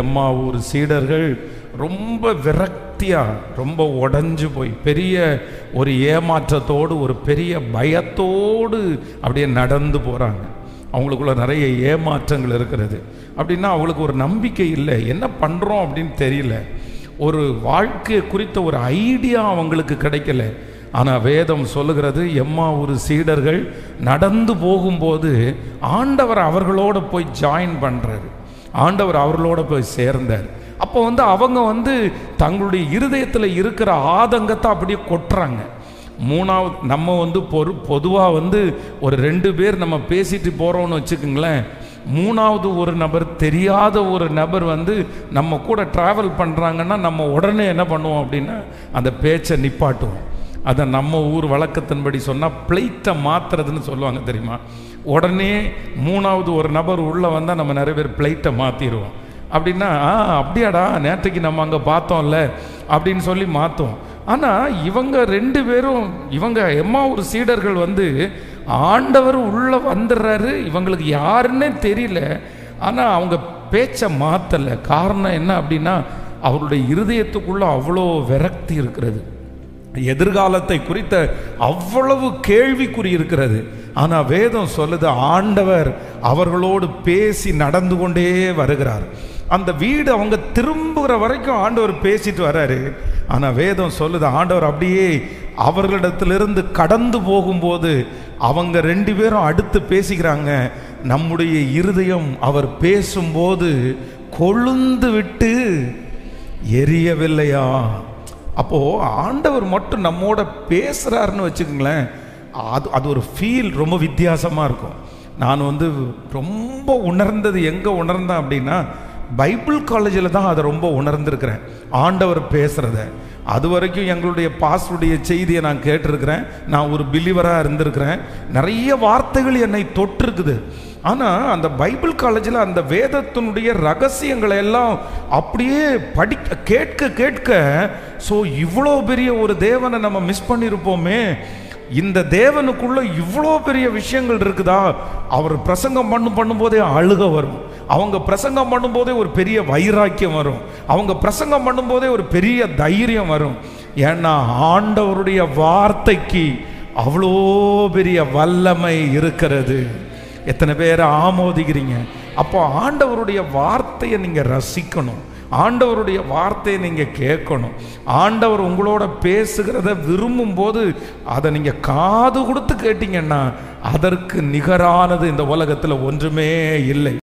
எம்மாவூர் சீடர்கள் ரொம்ப விரக்தியாக, ரொம்ப உடஞ்சு போய், பெரிய ஒரு ஏமாற்றத்தோடு, ஒரு பெரிய பயத்தோடு அப்படியே நடந்து போகிறாங்க. அவங்களுக்குள்ள நிறைய ஏமாற்றங்கள் இருக்கிறது. அப்படின்னா அவங்களுக்கு ஒரு நம்பிக்கை இல்லை, என்ன பண்ணுறோம் அப்படின்னு தெரியல, ஒரு வாழ்க்கை குறித்த ஒரு ஐடியா அவங்களுக்கு கிடைக்கல. ஆனால் வேதம் சொல்லுகிறது, எம்மாவூர் சீடர்கள் நடந்து போகும்போது ஆண்டவர் அவர்களோட போய் ஜாயின் பண்ணுறாரு, ஆண்டவர் அவர்களோட போய் சேர்ந்தார். அப்போ அவங்க தங்களுடைய இருதயத்தில் இருக்கிற ஆதங்கத்தை அப்படியே கொட்டுறாங்க. மூணாவது, நம்ம பொதுவாக ஒரு 2 பேர் நம்ம பேசிட்டு போகிறோன்னு வச்சுக்கோங்களேன், மூணாவது ஒரு நபர், தெரியாத ஒரு நபர் நம்ம கூட ட்ராவல் பண்ணுறாங்கன்னா நம்ம உடனே என்ன பண்ணுவோம் அப்படின்னா அந்த பேச்சை நிப்பாட்டுவோம். அதை நம்ம ஊர் வழக்கத்தின்படி சொன்னால் பிளேட்டை மாற்றுறதுன்னு சொல்லுவாங்க தெரியுமா. உடனே மூணாவது ஒரு நபர் உள்ளே வந்தால் நம்ம நிறைய பேர் பிளேட்டை மாற்றிடுவோம். அப்படின்னா அப்படியாடா நேற்றுக்கு நம்ம அங்கே பார்த்தோம்ல அப்படின்னு சொல்லி மாற்றோம். ஆனால் இவங்க 2 பேரும், இவங்க எம்மாவூர் சீடர்கள் ஆண்டவர் உள்ளே வந்துடுறாரு, இவங்களுக்கு யாருன்னே தெரியல, ஆனால் அவங்க பேச்சை மாற்றலை. காரணம் என்ன அப்படின்னா அவருடைய இருதயத்துக்குள்ளே அவ்வளோ விரக்தி இருக்கிறது, எதிர்காலத்தை குறித்த அவ்வளவு கேள்விக்குறி இருக்கிறது. ஆனால் வேதம் சொல்லுது, ஆண்டவர் அவர்களோடு பேசி நடந்து கொண்டே வருகிறார். அந்த வீடு அவங்க திரும்புகிற வரைக்கும் ஆண்டவர் பேசிட்டு வர்றாரு. ஆனால் வேதம் சொல்லுது, ஆண்டவர் அப்படியே அவர்களிடத்திலிருந்து கடந்து போகும்போது அவங்க 2 பேரும் அடுத்து பேசிக்கிறாங்க, நம்முடைய இருதயம் அவர் பேசும்போது கொழுந்து விட்டு எரியவில்லையா. அப்போ ஆண்டவர் மட்டும் நம்மோட பேசுறாருன்னு வச்சுக்கோங்களேன், அது ஒரு ஃபீல் ரொம்ப வித்தியாசமாக இருக்கும். நான் ரொம்ப உணர்ந்தது எங்கே உணர்ந்தேன் அப்படின்னா, பைபிள் காலேஜில் தான் அதை ரொம்ப உணர்ந்திருக்கிறேன், ஆண்டவர் பேசுகிறத. அது வரைக்கும் எங்களுடைய பாஸ்டருடைய செய்தியை நான் கேட்டிருக்கிறேன், நான் ஒரு பிலீவராக இருந்திருக்கிறேன், நிறைய வார்த்தைகள் என்னை தொட்டிருக்குது. ஆனால் அந்த பைபிள் காலேஜில் அந்த வேதத்தினுடைய ரகசியங்களை எல்லாம் அப்படியே கேட்க கேட்க, ஸோ இவ்வளோ பெரிய ஒரு தேவனை நம்ம மிஸ் பண்ணியிருப்போமே, இந்த தேவனுக்குள்ள இவ்வளோ பெரிய விஷயங்கள் இருக்குதா. அவர் பிரசங்கம் பண்ணும்போதே அழுக வரும், அவங்க பிரசங்கம் பண்ணும்போதே ஒரு பெரிய வைராக்கியம் வரும், அவங்க பிரசங்கம் பண்ணும்போதே ஒரு பெரிய தைரியம் வரும். ஏன்னா ஆண்டவருடைய வார்த்தைக்கு அவ்வளோ பெரிய வல்லமை இருக்கிறது. எத்தனை பேரை ஆமோதிக்கிறீங்க? அப்போ ஆண்டவருடைய வார்த்தையை நீங்கள் ரசிக்கணும், ஆண்டவருடைய வார்த்தையை நீங்கள் கேட்கணும். ஆண்டவர் உங்களோட பேசுகிறத விரும்பும் போது அதை நீங்கள் காது கொடுத்து கேட்டீங்கன்னா அதற்கு நிகரானது இந்த உலகத்தில் ஒன்றுமே இல்லை.